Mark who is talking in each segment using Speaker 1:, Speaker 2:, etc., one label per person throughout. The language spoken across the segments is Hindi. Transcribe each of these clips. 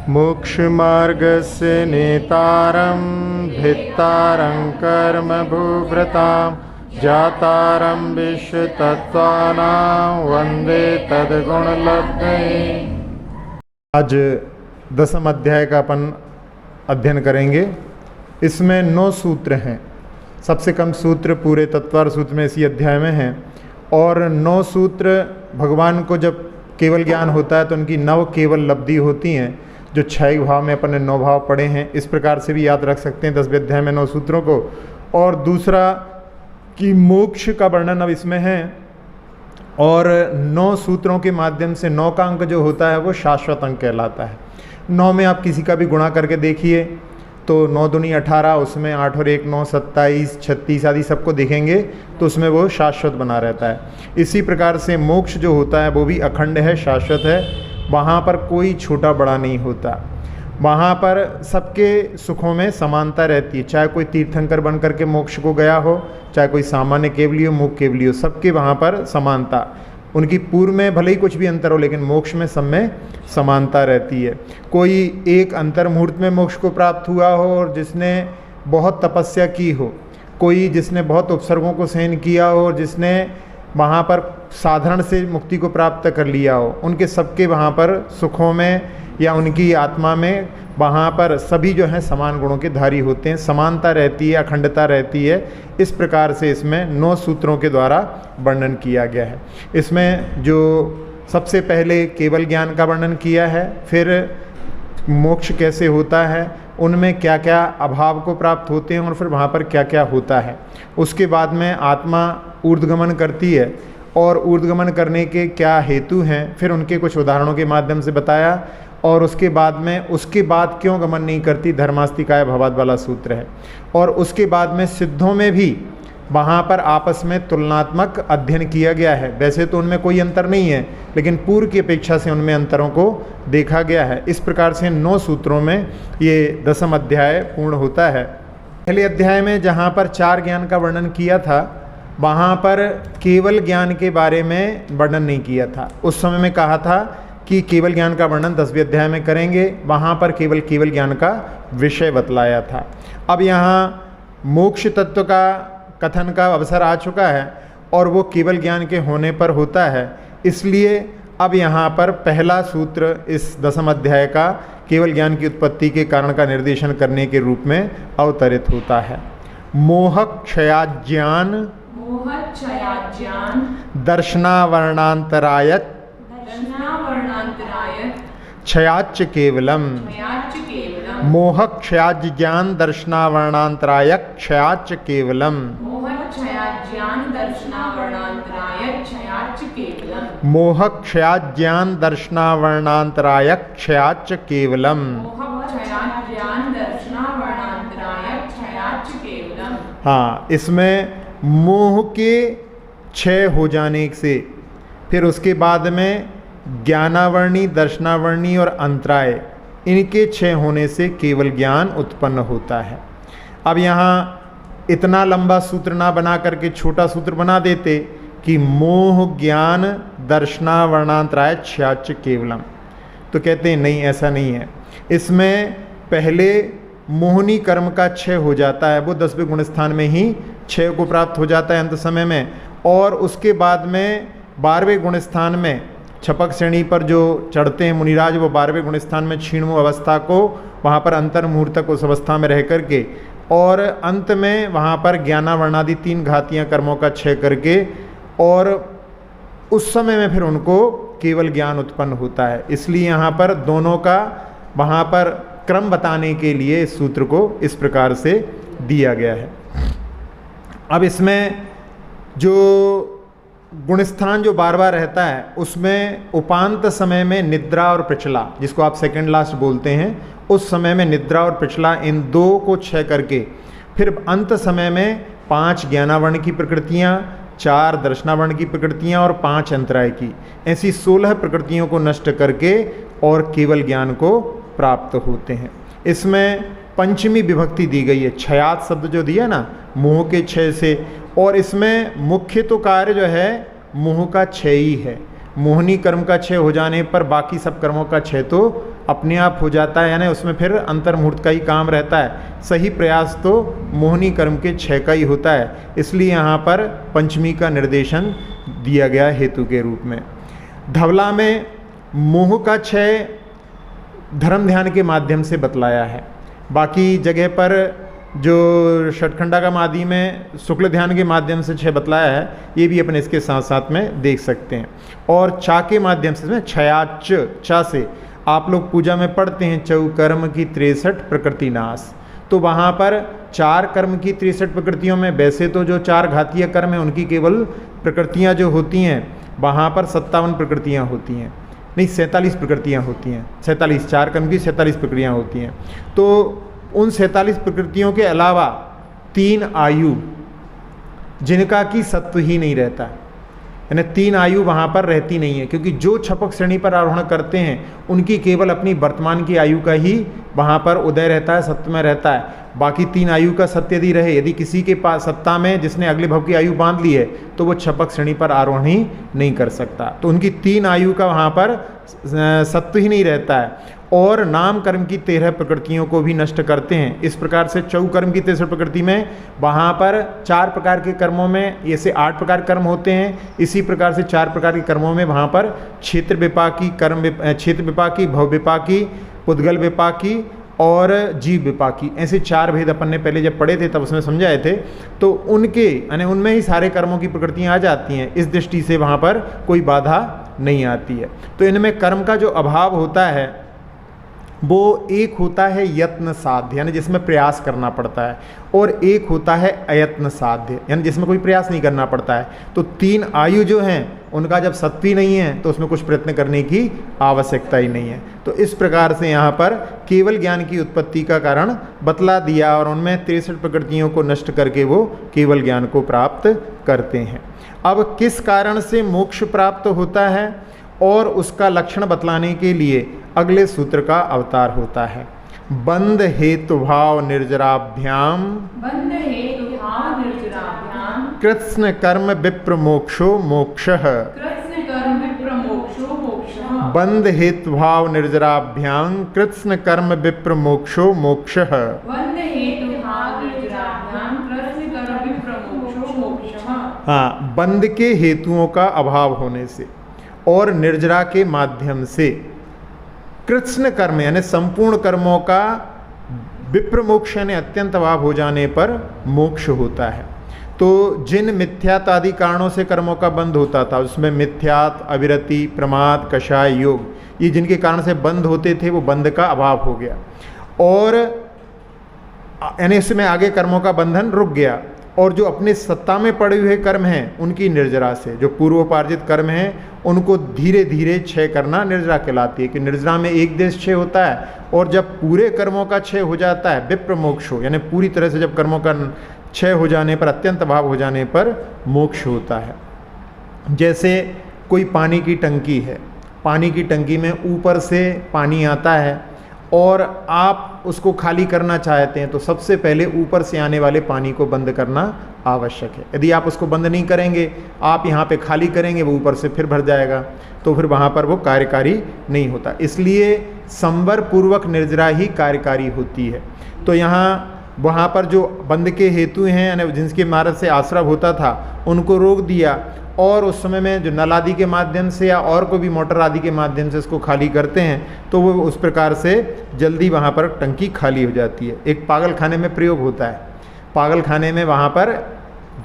Speaker 1: मोक्षमार्गस्य नेतारं भित्तारं कर्म भूभृतां जातारं विश्वतत्त्वानां वन्दे तद्गुणलब्धये। आज 10वें अध्याय का अपन अध्ययन करेंगे। इसमें 9 सूत्र हैं। सबसे कम सूत्र पूरे तत्वार सूत्र में इसी अध्याय में हैं और 9 सूत्र भगवान को जब केवल ज्ञान होता है तो उनकी 9 केवल लब्धि होती हैं, जो 6 भाव में अपन ने 9 भाव पढ़े हैं। इस प्रकार से भी याद रख सकते हैं 10वें अध्याय में 9 सूत्रों को। और दूसरा कि मोक्ष का वर्णन अब इसमें है और 9 सूत्रों के माध्यम से 9 का अंक जो होता है वो शाश्वत अंक कहलाता है। 9 में आप किसी का भी गुणा करके देखिए तो 9 दूनी 18, उसमें 8 और 1 9, 27, 36 आदि सबको देखेंगे तो उसमें वो शाश्वत बना रहता है। इसी प्रकार से मोक्ष जो होता है वो भी अखंड है, शाश्वत है। वहाँ पर कोई छोटा बड़ा नहीं होता। वहाँ पर सबके सुखों में समानता रहती है। चाहे कोई तीर्थंकर बन करके मोक्ष को गया हो, चाहे कोई सामान्य केवली हो, मूक केवली हो, सबके वहाँ पर समानता। उनकी पूर्व में भले ही कुछ भी अंतर हो लेकिन मोक्ष में सब में समानता रहती है। कोई एक अंतर मुहूर्त में मोक्ष को प्राप्त हुआ हो और जिसने बहुत तपस्या की हो, कोई जिसने बहुत उपसर्गों को सहन किया हो और जिसने वहाँ पर साधारण से मुक्ति को प्राप्त कर लिया हो, उनके सबके वहाँ पर सुखों में या उनकी आत्मा में वहाँ पर सभी जो हैं समान गुणों के धारी होते हैं। समानता रहती है, अखंडता रहती है। इस प्रकार से इसमें 9 सूत्रों के द्वारा वर्णन किया गया है। इसमें जो सबसे पहले केवल ज्ञान का वर्णन किया है, फिर मोक्ष कैसे होता है, उनमें क्या क्या अभाव को प्राप्त होते हैं और फिर वहाँ पर क्या क्या होता है। उसके बाद में आत्मा ऊर्ध्वगमन करती है और ऊर्ध्वगमन करने के क्या हेतु हैं, फिर उनके कुछ उदाहरणों के माध्यम से बताया। और उसके बाद में उसके बाद क्यों गमन नहीं करती, धर्मास्तिकाय भवाद वाला सूत्र है। और उसके बाद में सिद्धों में भी वहाँ पर आपस में तुलनात्मक अध्ययन किया गया है। वैसे तो उनमें कोई अंतर नहीं है लेकिन पूर्व की अपेक्षा से उनमें अंतरों को देखा गया है। इस प्रकार से 9 सूत्रों में ये 10वां अध्याय पूर्ण होता है। पहले अध्याय में जहाँ पर 4 ज्ञान का वर्णन किया था वहाँ पर केवल ज्ञान के बारे में वर्णन नहीं किया था। उस समय में कहा था कि केवल ज्ञान का वर्णन 10वें अध्याय में करेंगे। वहाँ पर केवल ज्ञान का विषय बतलाया था। अब यहाँ मोक्ष तत्व का कथन का अवसर आ चुका है और वो केवल ज्ञान के होने पर होता है। इसलिए अब यहाँ पर पहला सूत्र इस 10वें अध्याय का केवल ज्ञान की उत्पत्ति के कारण का निर्देशन करने के रूप में अवतरित होता है। मोह क्षयाज्ञान दर्शनावर्णांतराय क्षयाच्च केवलम। मोह क्षयाज्ञान दर्शनावर्णांतराय क्षयाच्च केवलम। मोह क्षयाज्ञान दर्शनावर्णांतराय क्षयाच्च केवलम। हाँ, इसमें मोह के क्षय हो जाने से फिर उसके बाद में ज्ञानावर्णी, दर्शनावर्णी और अंतराय, इनके क्षय होने से केवल ज्ञान उत्पन्न होता है। अब यहाँ इतना लंबा सूत्र ना बना करके छोटा सूत्र बना देते कि मोह ज्ञान दर्शनावर्णांतराय क्षयाच्च केवलम, तो कहते हैं नहीं, ऐसा नहीं है। इसमें पहले मोहनी कर्म का क्षय हो जाता है, वो 10वें गुण स्थान में ही क्षय को प्राप्त हो जाता है अंत समय में। और उसके बाद में 12वें गुण स्थान में छपक श्रेणी पर जो चढ़ते हैं मुनिराज, वो 12वें गुण स्थान में क्षीणमो अवस्था को वहाँ पर अंतर मुहूर्त तक उस अवस्था में रह करके और अंत में वहाँ पर ज्ञानावर्णादि 3 घातियाँ कर्मों का क्षय करके और उस समय में फिर उनको केवल ज्ञान उत्पन्न होता है। इसलिए यहाँ पर दोनों का वहाँ पर क्रम बताने के लिए इस सूत्र को इस प्रकार से दिया गया है। अब इसमें जो गुणस्थान जो बार बार रहता है उसमें उपांत समय में निद्रा और पिछला, जिसको आप सेकंड लास्ट बोलते हैं, उस समय में निद्रा और पिछला इन 2 को क्षय करके फिर अंत समय में 5 ज्ञानावर्ण की प्रकृतियाँ, 4 दर्शनावर्ण की प्रकृतियाँ और 5 अंतराय की, ऐसी 16 प्रकृतियों को नष्ट करके और केवल ज्ञान को प्राप्त होते हैं। इसमें पंचमी विभक्ति दी गई है। क्षयात शब्द जो दिया ना, मोह के क्षय से, और इसमें मुख्य तो कार्य जो है मोह का क्षय ही है। मोहनी कर्म का क्षय हो जाने पर बाकी सब कर्मों का क्षय तो अपने आप हो जाता है, यानी उसमें फिर अंतर्मुहूर्त का ही काम रहता है। सही प्रयास तो मोहिनी कर्म के क्षय का ही होता है, इसलिए यहाँ पर पंचमी का निर्देशन दिया गया हेतु के रूप में। धवला में मोह का क्षय धर्म ध्यान के माध्यम से बतलाया है। बाकी जगह पर जो षटखंडागम आदि में शुक्ल ध्यान के माध्यम से क्षय बतलाया है, ये भी अपन इसके साथ साथ में देख सकते हैं। और चा के माध्यम से क्षयाच चा से आप लोग पूजा में पढ़ते हैं चौ कर्म की 63 प्रकृति नाश। तो वहाँ पर 4 कर्म की 63 प्रकृतियों में वैसे तो जो 4 घातीय कर्म हैं उनकी केवल प्रकृतियाँ जो होती हैं वहाँ पर 57 प्रकृतियाँ होती हैं, नहीं 47 प्रकृतियाँ होती हैं। 47 4 कर्म की 47 प्रक्रियाँ होती हैं। तो उन 47 प्रकृतियों के अलावा 3 आयु जिनका कि सत्व ही नहीं रहता, यानी 3 आयु वहाँ पर रहती नहीं है, क्योंकि जो छपक श्रेणी पर आरोहण करते हैं उनकी केवल अपनी वर्तमान की आयु का ही वहाँ पर उदय रहता है, सत्व में रहता है। बाकी 3 आयु का सत्य यदि रहे, यदि किसी के पास सत्ता में जिसने अगले भव की आयु बांध ली है तो वो छपक श्रेणी पर आरोहण ही नहीं कर सकता। तो उनकी 3 आयु का वहाँ पर सत्व ही नहीं रहता है। और नाम कर्म की 13 प्रकृतियों को भी नष्ट करते हैं। इस प्रकार से चौ कर्म की 63 प्रकृति में वहाँ पर 4 प्रकार के कर्मों में ऐसे 8 प्रकार कर्म होते हैं, इसी प्रकार से 4 प्रकार के कर्मों में वहाँ पर क्षेत्र विपाकी, क्षेत्र विपाकी, भव विपाकी, पुद्गल विपाकी और जीव विपाकी, ऐसे 4 भेद अपन ने पहले जब पढ़े थे तब उसमें समझाए थे। तो उनके यानी उनमें ही सारे कर्मों की प्रकृतियाँ आ जाती हैं। इस दृष्टि से वहाँ पर कोई बाधा नहीं आती है। तो इनमें कर्म का जो अभाव होता है वो एक होता है यत्न साध्य, यानी जिसमें प्रयास करना पड़ता है, और एक होता है अयत्न साध्य, यानी जिसमें कोई प्रयास नहीं करना पड़ता है। तो 3 आयु जो हैं उनका जब सत्व नहीं है तो उसमें कुछ प्रयत्न करने की आवश्यकता ही नहीं है। तो इस प्रकार से यहाँ पर केवल ज्ञान की उत्पत्ति का कारण बतला दिया और उनमें 63 प्रकृतियों को नष्ट करके वो केवल ज्ञान को प्राप्त करते हैं। अब किस कारण से मोक्ष प्राप्त होता है और उसका लक्षण बतलाने के लिए अगले सूत्र का अवतार होता है। बंध हेतु भाव निर्जराभ्याम कृत्स्न कर्म विप्र मोक्षो मोक्षः। बंध हेतु भाव निर्जराभ्याम कृत्स्न कर्म विप्र मोक्षो मोक्षः। हाँ, बंध के हेतुओं का अभाव होने से और निर्जरा के माध्यम से कृत्स्न कर्म यानी संपूर्ण कर्मों का विप्र मोक्ष यानी अत्यंत अभाव हो जाने पर मोक्ष होता है। तो जिन मिथ्यात आदि कारणों से कर्मों का बंध होता था उसमें मिथ्यात, अविरति, प्रमाद, कषाय, योग, ये जिनके कारण से बंध होते थे वो बंध का अभाव हो गया और यानी इसमें आगे कर्मों का बंधन रुक गया। और जो अपने सत्ता में पड़े हुए कर्म हैं उनकी निर्जरा से जो पूर्वोपार्जित कर्म हैं उनको धीरे धीरे क्षय करना निर्जरा कहलाती है। कि निर्जरा में एक देश क्षय होता है और जब पूरे कर्मों का क्षय हो जाता है विप्र मोक्ष हो, यानी पूरी तरह से जब कर्मों का क्षय हो जाने पर, अत्यंत अभाव हो जाने पर मोक्ष होता है। जैसे कोई पानी की टंकी है, पानी की टंकी में ऊपर से पानी आता है और आप उसको खाली करना चाहते हैं तो सबसे पहले ऊपर से आने वाले पानी को बंद करना आवश्यक है। यदि आप उसको बंद नहीं करेंगे, आप यहाँ पे खाली करेंगे, वो ऊपर से फिर भर जाएगा, तो फिर वहाँ पर वो कार्यकारी नहीं होता। इसलिए संवर पूर्वक निर्जरा ही कार्यकारी होती है। तो यहाँ वहाँ पर जो बंद के हेतु हैं यानी जिनके मार्ग से आश्रय होता था उनको रोक दिया और उस समय में जो नल आदि के माध्यम से या और कोई भी मोटर आदि के माध्यम से इसको खाली करते हैं तो वो उस प्रकार से जल्दी वहाँ पर टंकी खाली हो जाती है। एक पागल खाने में प्रयोग होता है। पागल खाने में वहाँ पर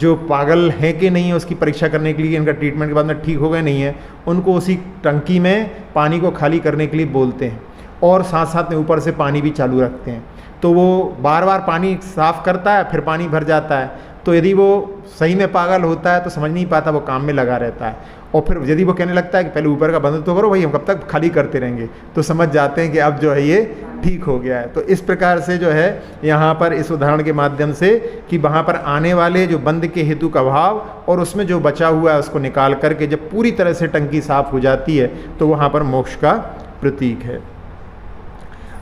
Speaker 1: जो पागल है कि नहीं है उसकी परीक्षा करने के लिए, इनका ट्रीटमेंट के बाद में ठीक हो गए नहीं है, उनको उसी टंकी में पानी को खाली करने के लिए बोलते हैं और साथ साथ में ऊपर से पानी भी चालू रखते हैं। तो वो बार बार पानी साफ़ करता है, फिर पानी भर जाता है। तो यदि वो सही में पागल होता है तो समझ नहीं पाता, वो काम में लगा रहता है। और फिर यदि वो कहने लगता है कि पहले ऊपर का बंद तो करो भाई, हम कब तक खाली करते रहेंगे, तो समझ जाते हैं कि अब जो है ये ठीक हो गया है। तो इस प्रकार से जो है यहाँ पर इस उदाहरण के माध्यम से कि वहाँ पर आने वाले जो बंद के हेतु का भाव और उसमें जो बचा हुआ है उसको निकाल करके जब पूरी तरह से टंकी साफ हो जाती है तो वहाँ पर मोक्ष का प्रतीक है।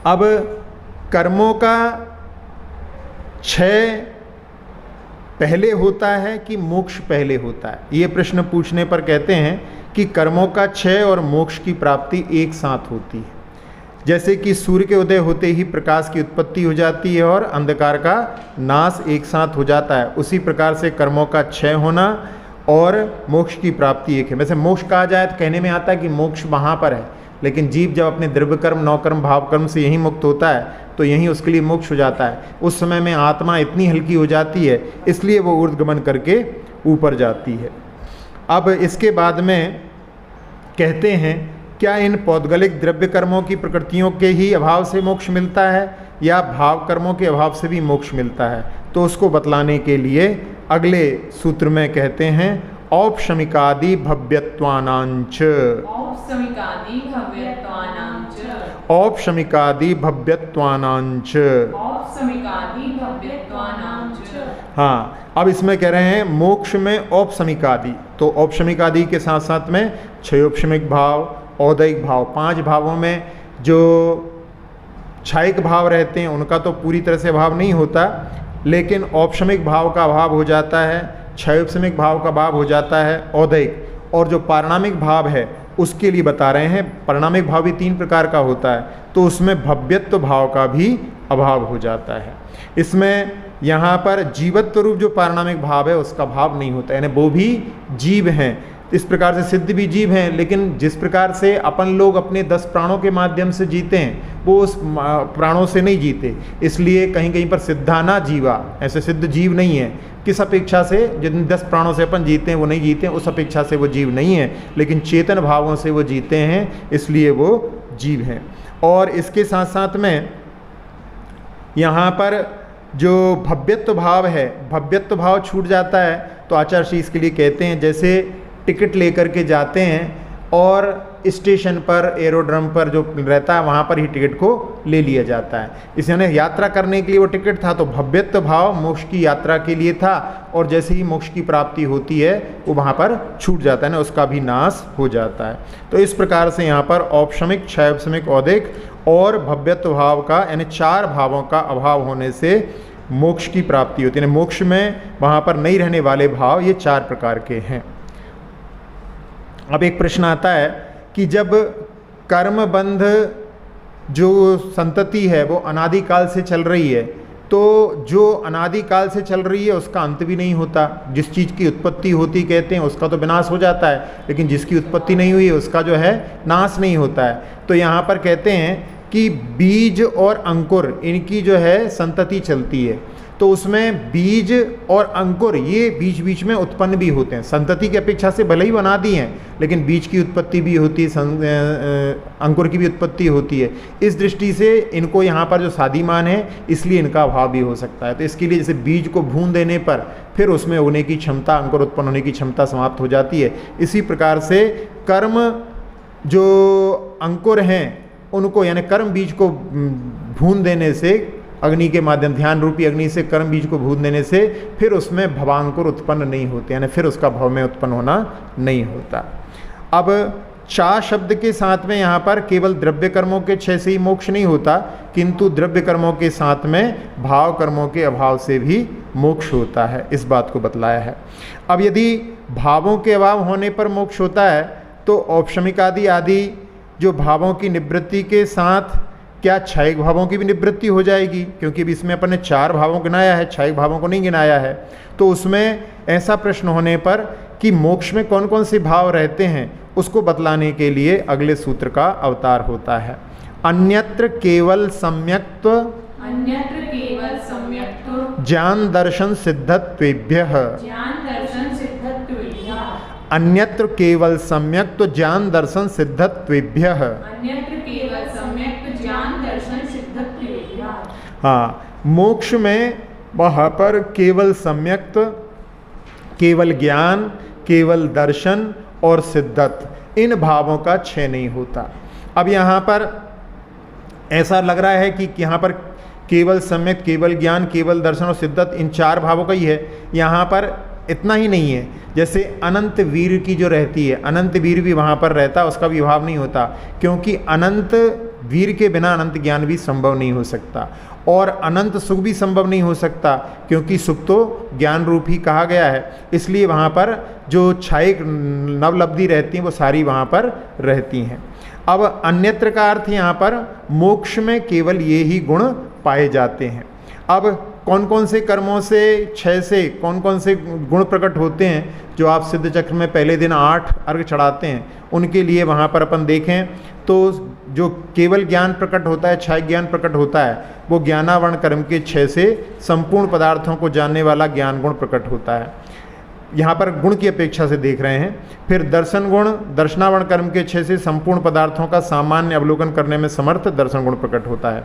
Speaker 1: अब कर्मों का क्षय पहले होता है कि मोक्ष पहले होता है, ये प्रश्न पूछने पर कहते हैं कि कर्मों का क्षय और मोक्ष की प्राप्ति एक साथ होती है। जैसे कि सूर्य के उदय होते ही प्रकाश की उत्पत्ति हो जाती है और अंधकार का नाश एक साथ हो जाता है, उसी प्रकार से कर्मों का क्षय होना और मोक्ष की प्राप्ति एक है। वैसे मोक्ष कहा जाए तो कहने में आता है कि मोक्ष वहाँ पर है, लेकिन जीव जब अपने द्रव्य कर्म, नौकर्म, भाव कर्म से यही मुक्त होता है तो यहीं उसके लिए मोक्ष हो जाता है। उस समय में आत्मा इतनी हल्की हो जाती है, इसलिए वो ऊर्ध्वगमन करके ऊपर जाती है। अब इसके बाद में कहते हैं, क्या इन पौद्गलिक द्रव्य कर्मों की प्रकृतियों के ही अभाव से मोक्ष मिलता है या भाव कर्मों के अभाव से भी मोक्ष मिलता है? तो उसको बतलाने के लिए अगले सूत्र में कहते हैं, औपशमिकादि भव्यत्वानांच,
Speaker 2: औपशमिकादि भव्यत्वानांच,
Speaker 1: औपशमिकादि भव्यत्वानांच,
Speaker 2: औपशमिकादि भव्यत्वानांच।
Speaker 1: हाँ, अब इसमें कह रहे हैं मोक्ष में औपशमिकादि, तो औपशमिकादि के साथ साथ में क्षयोपशमिक भाव, औदैहिक भाव, 5 भावों में जो क्षयिक भाव रहते हैं उनका तो पूरी तरह से अभाव नहीं होता, लेकिन औपशमिक भाव का अभाव हो जाता है, क्षयोपशमिक भाव का अभाव हो जाता है, औदैहिक। और जो पारिणामिक भाव है उसके लिए बता रहे हैं, पारिणामिक भाव भी 3 प्रकार का होता है, तो उसमें भव्यत्व भाव का भी अभाव हो जाता है। इसमें यहाँ पर जीवत्व रूप जो पारिणामिक भाव है उसका भाव नहीं होता, यानी वो भी जीव हैं, इस प्रकार से सिद्ध भी जीव हैं, लेकिन जिस प्रकार से अपन लोग अपने 10 प्राणों के माध्यम से जीते हैं वो उस प्राणों से नहीं जीते, इसलिए कहीं कहीं पर सिद्धाना जीवा, ऐसे सिद्ध जीव नहीं है। किस अपेक्षा से? जिन 10 प्राणों से अपन जीते हैं वो नहीं जीते हैं, उस अपेक्षा से वो जीव नहीं है, लेकिन चेतन भावों से वो जीते हैं, इसलिए वो जीव हैं। और इसके साथ साथ में यहाँ पर जो भव्यत्व भाव है, भव्यत्व भाव छूट जाता है तो आचार्य श्री इसके लिए कहते हैं, जैसे टिकट लेकर के जाते हैं और स्टेशन पर, एरोड्रम पर जो रहता है वहाँ पर ही टिकट को ले लिया जाता है। इस यानी यात्रा करने के लिए वो टिकट था, तो भव्यत्व भाव मोक्ष की यात्रा के लिए था, और जैसे ही मोक्ष की प्राप्ति होती है वो वहाँ पर छूट जाता है ना, उसका भी नाश हो जाता है। तो इस प्रकार से यहाँ पर औपशमिक, क्षयोपशमिक, औदैहिक और भव्यत्व भाव का, यानी 4 भावों का अभाव होने से मोक्ष की प्राप्ति होती है। यानी मोक्ष में वहाँ पर नहीं रहने वाले भाव ये 4 प्रकार के हैं। अब एक प्रश्न आता है कि जब कर्म बंध जो संतति है वो अनादिकाल से चल रही है, तो जो अनादिकाल से चल रही है उसका अंत भी नहीं होता। जिस चीज़ की उत्पत्ति होती कहते हैं उसका तो विनाश हो जाता है, लेकिन जिसकी उत्पत्ति नहीं हुई उसका जो है नाश नहीं होता है। तो यहाँ पर कहते हैं कि बीज और अंकुर इनकी जो है संतति चलती है, तो उसमें बीज और अंकुर ये बीच बीच में उत्पन्न भी होते हैं। संतति की अपेक्षा से भले ही बना दी हैं, लेकिन बीज की उत्पत्ति भी होती है, अंकुर की भी उत्पत्ति होती है। इस दृष्टि से इनको यहाँ पर जो सादीमान है इसलिए इनका अभाव भी हो सकता है। तो इसके लिए जैसे बीज को भून देने पर फिर उसमें होने की क्षमता, अंकुर उत्पन्न होने की क्षमता समाप्त हो जाती है। इसी प्रकार से कर्म जो अंकुर हैं उनको, यानी कर्म बीज को भून देने से, अग्नि के माध्यम, ध्यान रूपी अग्नि से कर्म बीज को भून देने से फिर उसमें भवांकुर उत्पन्न नहीं होते, यानी फिर उसका भव में उत्पन्न होना नहीं होता। अब चा शब्द के साथ में यहाँ पर केवल द्रव्य कर्मों के क्षय से ही मोक्ष नहीं होता, किंतु द्रव्य कर्मों के साथ में भाव कर्मों के अभाव से भी मोक्ष होता है, इस बात को बतलाया है। अब यदि भावों के अभाव होने पर मोक्ष होता है तो औपशमिक आदि जो भावों की निवृत्ति के साथ क्या क्षयिक भावों की भी निवृत्ति हो जाएगी? क्योंकि अभी इसमें अपन ने 4 भावों गिनाया है, क्षयिक भावों को नहीं गिनाया है। तो उसमें ऐसा प्रश्न होने पर कि मोक्ष में कौन कौन से भाव रहते हैं उसको बतलाने के लिए अगले सूत्र का अवतार होता है। अन्यत्र केवल सम्यक्त्व,
Speaker 2: अन्यत्र केवल सम्यक्त्व
Speaker 1: ज्ञान दर्शन सिद्धत्वेभ्यः,
Speaker 2: ज्ञान दर्शन सिद्धत्वेभ्यः,
Speaker 1: अन्यत्र केवल सम्यक्त्व ज्ञान दर्शन सिद्धत्वेभ्यः,
Speaker 2: अन्यत्र केवल सम्यक्त्व ज्ञान दर्शन सिद्धत्वेभ्यः।
Speaker 1: हाँ, मोक्ष में वहाँ पर केवल सम्यक्त्व, केवल ज्ञान, केवल दर्शन और सिद्धत, इन भावों का क्षय नहीं होता। अब यहाँ पर ऐसा लग रहा है कि यहाँ पर केवल सम्यक, केवल ज्ञान, केवल दर्शन और सिद्धत, इन 4 भावों का ही है। यहाँ पर इतना ही नहीं है, जैसे अनंत वीर की जो रहती है, अनंत वीर भी वहाँ पर रहता है, उसका भी भाव नहीं होता, क्योंकि अनंत वीर के बिना अनंत ज्ञान भी संभव नहीं हो सकता, और अनंत सुख भी संभव नहीं हो सकता, क्योंकि सुख तो ज्ञान रूप ही कहा गया है। इसलिए वहाँ पर जो क्षयिक नवलब्धि रहती हैं वो सारी वहाँ पर रहती हैं। अब अन्यत्र का अर्थ यहाँ पर मोक्ष में केवल ये ही गुण पाए जाते हैं। अब कौन कौन से कर्मों से 6 से कौन कौन से गुण प्रकट होते हैं, जो आप सिद्ध चक्र में पहले दिन 8 अर्घ चढ़ाते हैं, उनके लिए वहाँ पर अपन देखें तो जो केवल ज्ञान प्रकट होता है, क्षय ज्ञान प्रकट होता है, वो ज्ञानावरण कर्म के 6 से संपूर्ण पदार्थों को जानने वाला ज्ञान गुण प्रकट होता है। यहाँ पर गुण की अपेक्षा से देख रहे हैं। फिर दर्शन गुण, दर्शनावरण कर्म के 6 से संपूर्ण पदार्थों का सामान्य अवलोकन करने में समर्थ दर्शन गुण प्रकट होता है।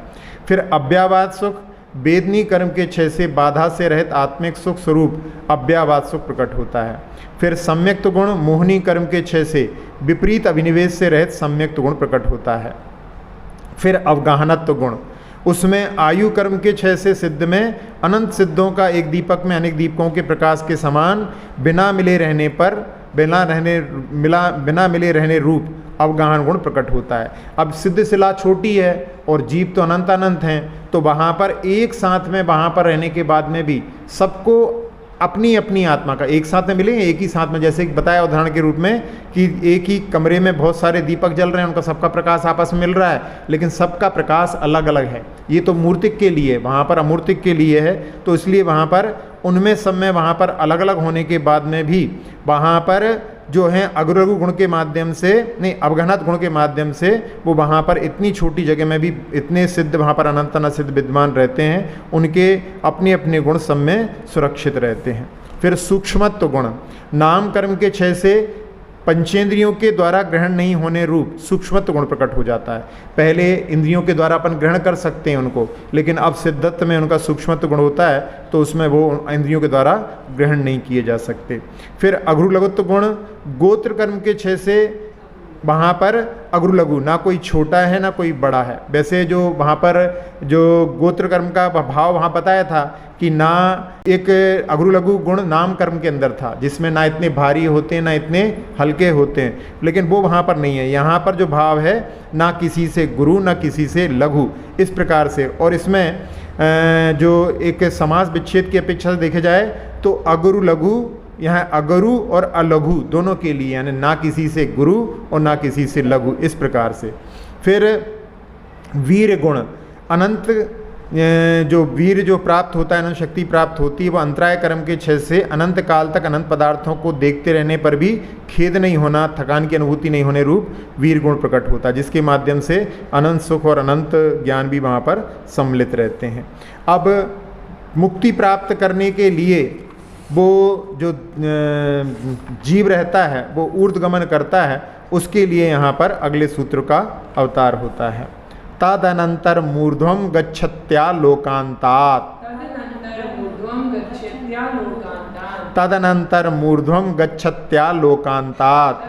Speaker 1: फिर अव्यावाद सुख, वेदनी कर्म के 6 से बाधा से रहित आत्मिक सुख स्वरूप अव्यावाद सुख प्रकट होता है। फिर सम्यक्त गुण, मोहनी कर्म के 6 से विपरीत अभिनिवेश से रहित सम्यक्त गुण प्रकट होता है। फिर अवगाहनत्व गुण, उसमें आयु कर्म के 6 से सिद्ध में अनंत सिद्धों का एक दीपक में अनेक दीपकों के प्रकाश के समान बिना मिले रहने पर बिना मिले रहने रूप अवगाहन गुण प्रकट होता है। अब सिद्ध शिला छोटी है और जीव तो अनंत अनंत हैं, तो वहाँ पर एक साथ में वहाँ पर रहने के बाद में भी सबको अपनी अपनी आत्मा का एक साथ में मिलेंगे, एक ही साथ में, जैसे बताया उदाहरण के रूप में कि एक ही कमरे में बहुत सारे दीपक जल रहे हैं, उनका सबका प्रकाश आपस में मिल रहा है, लेकिन सबका प्रकाश अलग अलग है। ये तो मूर्तिक के लिए, वहाँ पर अमूर्तिक के लिए है, तो इसलिए वहाँ पर उनमें सब में वहाँ पर अलग अलग होने के बाद में भी वहाँ पर जो है अग्रलघु गुण के माध्यम से, नहीं अवगहनत गुण के माध्यम से, वो वहाँ पर इतनी छोटी जगह में भी इतने सिद्ध वहाँ पर अनंत अनंत सिद्ध विद्वान रहते हैं, उनके अपने अपने गुण सब में सुरक्षित रहते हैं। फिर सूक्ष्मत्व गुण, नाम कर्म के 6 से पंचेंद्रियों के द्वारा ग्रहण नहीं होने रूप सूक्ष्मत्व गुण प्रकट हो जाता है। पहले इंद्रियों के द्वारा अपन ग्रहण कर सकते हैं उनको, लेकिन अब सिद्धत्व में उनका सूक्ष्मत्व गुण होता है, तो उसमें वो इंद्रियों के द्वारा ग्रहण नहीं किए जा सकते। फिर अघ्रु लघुत्व गुण, गोत्र कर्म के 6 से वहाँ पर अघ्रु लघु, ना कोई छोटा है ना कोई बड़ा है। वैसे जो वहाँ पर जो गोत्र कर्म का भाव वहाँ बताया था कि ना एक अघ्रु लघु गुण नाम कर्म के अंदर था, जिसमें ना इतने भारी होते हैं ना इतने हल्के होते हैं, लेकिन वो वहाँ पर नहीं है। यहाँ पर जो भाव है, ना किसी से गुरु ना किसी से लघु, इस प्रकार से। और इसमें जो एक समास विच्छेद की अपेक्षा से देखे जाए तो अगुरु लघु, यहाँ अगरु और अलघु दोनों के लिए, यानी ना किसी से गुरु और ना किसी से लघु, इस प्रकार से। फिर वीर गुण, अनंत जो वीर जो प्राप्त होता है, अनंत शक्ति प्राप्त होती है, वह अंतराय कर्म के 6 से अनंत काल तक अनंत पदार्थों को देखते रहने पर भी खेद नहीं होना, थकान की अनुभूति नहीं होने रूप वीर गुण प्रकट होता है, जिसके माध्यम से अनंत सुख और अनंत ज्ञान भी वहाँ पर सम्मिलित रहते हैं। अब मुक्ति प्राप्त करने के लिए वो जो जीव रहता है वो ऊर्ध्वगमन करता है, उसके लिए यहाँ पर अगले सूत्र का अवतार होता है। तदनंतर मूर्ध्वम गच्छत्या लोकांतात, तदनंतर मूर्ध्वम गच्छत्या लोकांतात।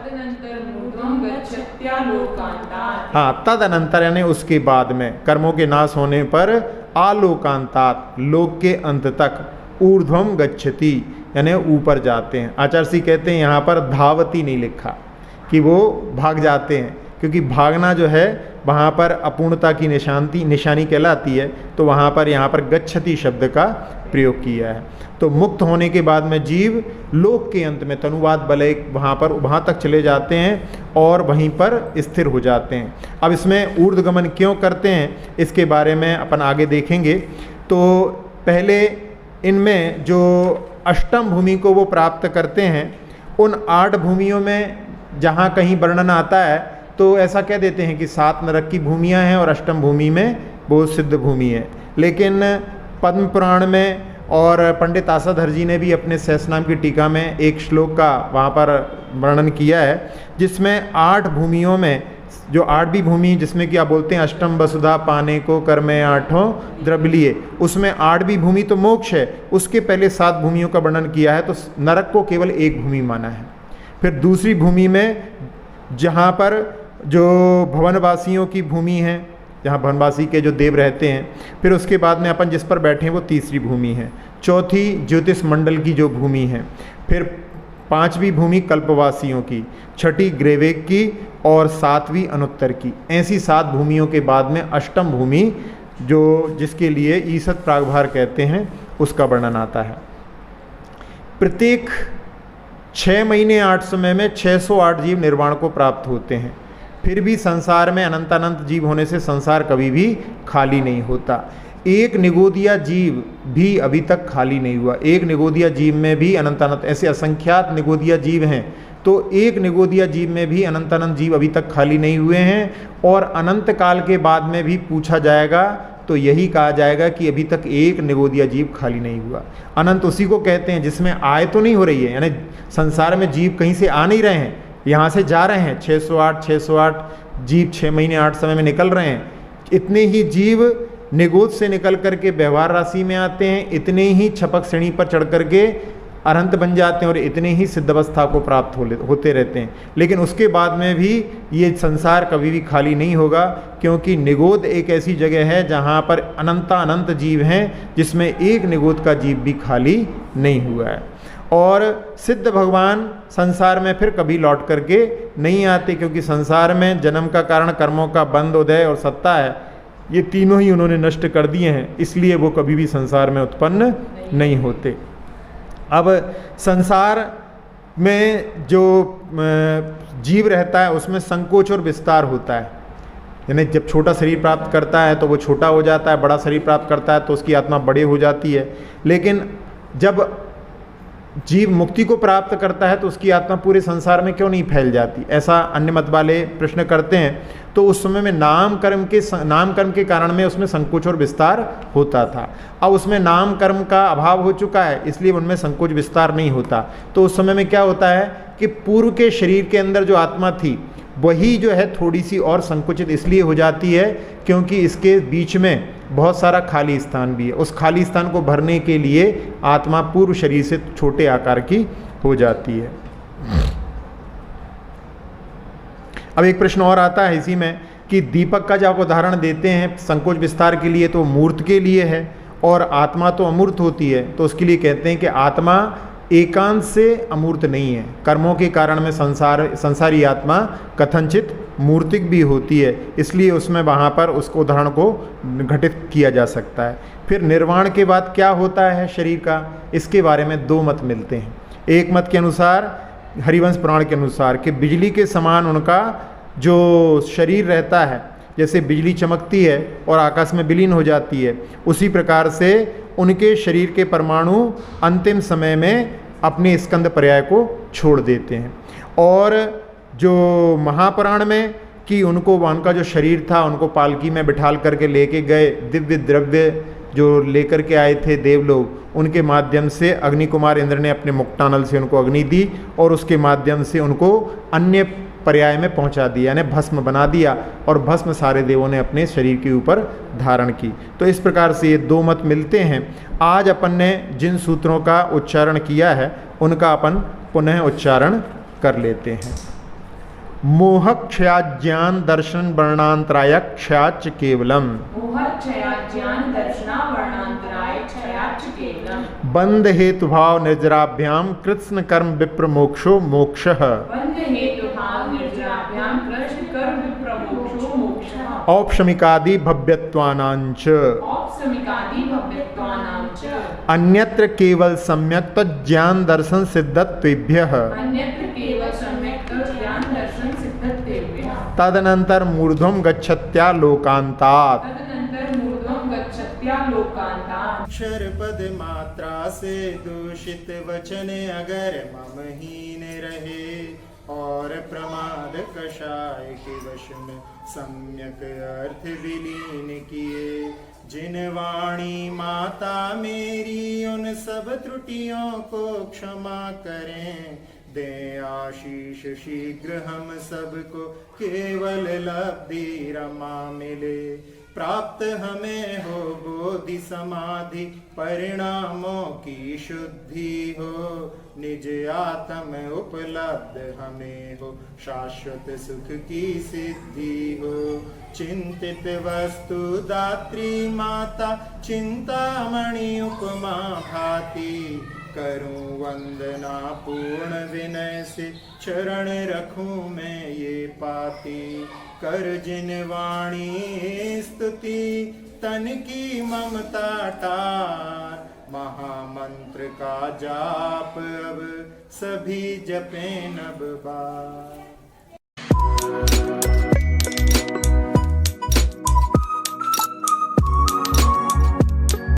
Speaker 1: हाँ, तदनंतर यानी उसके बाद में, कर्मों के नाश होने पर आलोकांतात, लोक के अंत तक, ऊर्ध्वम गच्छति यानी ऊपर जाते हैं। आचार्य जी कहते हैं यहाँ पर धावती नहीं लिखा कि वो भाग जाते हैं, क्योंकि भागना जो है वहाँ पर अपूर्णता की निशानी कहलाती है, तो वहाँ पर यहाँ पर गच्छति शब्द का प्रयोग किया है। तो मुक्त होने के बाद में जीव लोक के अंत में तनुवाद बलय वहाँ तक चले जाते हैं और वहीं पर स्थिर हो जाते हैं। अब इसमें ऊर्ध्वगमन क्यों करते हैं, इसके बारे में अपन आगे देखेंगे। तो पहले इनमें जो अष्टम भूमि को वो प्राप्त करते हैं, उन 8 भूमियों में जहाँ कहीं वर्णन आता है तो ऐसा कह देते हैं कि 7 नरक की भूमियाँ हैं और अष्टम भूमि में वो सिद्ध भूमि है। लेकिन पद्म पुराण में और पंडित आसाधर जी ने भी अपने सहस्रनाम की टीका में एक श्लोक का वहाँ पर वर्णन किया है, जिसमें 8 भूमियों में जो 8वीं भूमि जिसमें कि आप बोलते हैं अष्टम वसुधा पाने को कर्मे 8 द्रव्य, उसमें 8वीं भूमि तो मोक्ष है, उसके पहले 7 भूमियों का वर्णन किया है, तो नरक को केवल एक भूमि माना है। फिर दूसरी भूमि में जहाँ पर जो भवनवासियों की भूमि है, जहाँ भवनवासी के जो देव रहते हैं, फिर उसके बाद में अपन जिस पर बैठे हैं वो तीसरी भूमि है। चौथी ज्योतिष मंडल की जो भूमि है, फिर 5वीं भूमि कल्पवासियों की, 6ठी ग्रेवेग की और 7वीं अनुत्तर की। ऐसी 7 भूमियों के बाद में अष्टम भूमि जो जिसके लिए ईसत प्रागभार कहते हैं, उसका वर्णन आता है। प्रत्येक 6 महीने 8 समय में 608 जीव निर्वाण को प्राप्त होते हैं। फिर भी संसार में अनंत अनंत जीव होने से संसार कभी भी खाली नहीं होता। एक निगोदिया जीव भी अभी तक खाली नहीं हुआ। एक निगोदिया जीव में भी अनंत अनंत ऐसे असंख्यात निगोदिया जीव हैं, तो एक निगोदिया जीव में भी अनंत अनंत जीव अभी तक खाली नहीं हुए हैं। और अनंत काल के बाद में भी पूछा जाएगा तो यही कहा जाएगा कि अभी तक एक निगोदिया जीव खाली नहीं हुआ। अनंत उसी को कहते हैं जिसमें आय तो नहीं हो रही है, यानी संसार में जीव कहीं से आ नहीं रहे हैं, यहाँ से जा रहे हैं। 608 जीव 6 महीने 8 समय में निकल रहे हैं। इतने ही जीव निगोद से निकल करके व्यवहार राशि में आते हैं, इतने ही छपक श्रेणी पर चढ़ करके अनंत बन जाते हैं और इतने ही सिद्ध अवस्था को प्राप्त होते रहते हैं। लेकिन उसके बाद में भी ये संसार कभी भी खाली नहीं होगा, क्योंकि निगोद एक ऐसी जगह है जहाँ पर अनंत जीव हैं, जिसमें एक निगोद का जीव भी खाली नहीं हुआ है। और सिद्ध भगवान संसार में फिर कभी लौट करके नहीं आते, क्योंकि संसार में जन्म का कारण कर्मों का बंध, उदय और सत्ता है, ये तीनों ही उन्होंने नष्ट कर दिए हैं, इसलिए वो कभी भी संसार में उत्पन्न नहीं होते। अब संसार में जो जीव रहता है उसमें संकोच और विस्तार होता है, यानी जब छोटा शरीर प्राप्त करता है तो वो छोटा हो जाता है, बड़ा शरीर प्राप्त करता है तो उसकी आत्मा बड़े हो जाती है। लेकिन जब जीव मुक्ति को प्राप्त करता है तो उसकी आत्मा पूरे संसार में क्यों नहीं फैल जाती, ऐसा अन्य मत वाले प्रश्न करते हैं। तो उस समय में नाम कर्म के कारण में उसमें संकोच और विस्तार होता था। अब उसमें नाम कर्म का अभाव हो चुका है, इसलिए उनमें संकोच विस्तार नहीं होता। तो उस समय में क्या होता है कि पूर्व के शरीर के अंदर जो आत्मा थी वही जो है थोड़ी सी और संकुचित इसलिए हो जाती है क्योंकि इसके बीच में बहुत सारा खाली स्थान भी है। उस खाली स्थान को भरने के लिए आत्मा पूर्व शरीर से छोटे आकार की हो जाती है। अब एक प्रश्न और आता है इसी में कि दीपक का जब उदाहरण देते हैं संकोच विस्तार के लिए तो मूर्त के लिए है और आत्मा तो अमूर्त होती है, तो उसके लिए कहते हैं कि आत्मा एकांत से अमूर्त नहीं है। कर्मों के कारण में संसारी आत्मा कथनचित मूर्तिक भी होती है, इसलिए उसमें वहाँ पर उसको उदाहरण को घटित किया जा सकता है। फिर निर्वाण के बाद क्या होता है शरीर का, इसके बारे में दो मत मिलते हैं। एक मत के अनुसार, हरिवंश पुराण के अनुसार, कि बिजली के समान उनका जो शरीर रहता है, जैसे बिजली चमकती है और आकाश में विलीन हो जाती है, उसी प्रकार से उनके शरीर के परमाणु अंतिम समय में अपने स्कंद पर्याय को छोड़ देते हैं। और जो महापुराण में कि उनका जो शरीर था उनको पालकी में बिठाल करके लेके गए, दिव्य द्रव्य जो लेकर के आए थे देवलोग, उनके माध्यम से अग्नि कुमार इंद्र ने अपने मुक्तानल से उनको अग्नि दी और उसके माध्यम से उनको अन्य पर्याय में पहुंचा दिया, यानी भस्म बना दिया, और भस्म सारे देवों ने अपने शरीर के ऊपर धारण की। तो इस प्रकार से ये दो मत मिलते हैं। आज अपन ने जिन सूत्रों का उच्चारण किया है उनका अपन पुनः उच्चारण कर लेते हैं। मोह क्षयाज्ञान दर्शन वर्णांतराय क्षयाच केवलम, बंध हेतु भाव निर्जराभ्याम कृत्स्न कर्म विप्र मोक्षो मोक्षः, औपशमिकादि भव्यत्वानांच, अन्यत्र केवल सम्यक तज्ज्ञान दर्शन सिद्धत्वेभ्यः, तदनंतर मूर्ध्वं गच्छत्या लोकांतात्, अक्षर पद मात्रा से दूषित वचन अगर मम हीन रहे और प्रमाद कषाय के वश में सम्यक अर्थ विलीन किए, जिन वाणी माता मेरी उन सब त्रुटियों को क्षमा करें, दे आशीष शीघ्र हम सबको केवल लब्धि रमा मिले, प्राप्त हमें हो बोधि समाधि परिणामों की शुद्धि हो, निज आत्म उपलब्ध हमें हो शाश्वत सुख की सिद्धि हो, चिंतित वस्तु दात्री माता चिंतामणि उपमा भाति, करूं वंदना पूर्ण विनय से चरण रखूं मैं ये पाती, कर जिन वाणी स्तुति तन की ममता टार, महामंत्र का जाप अब सभी जपें नब बार।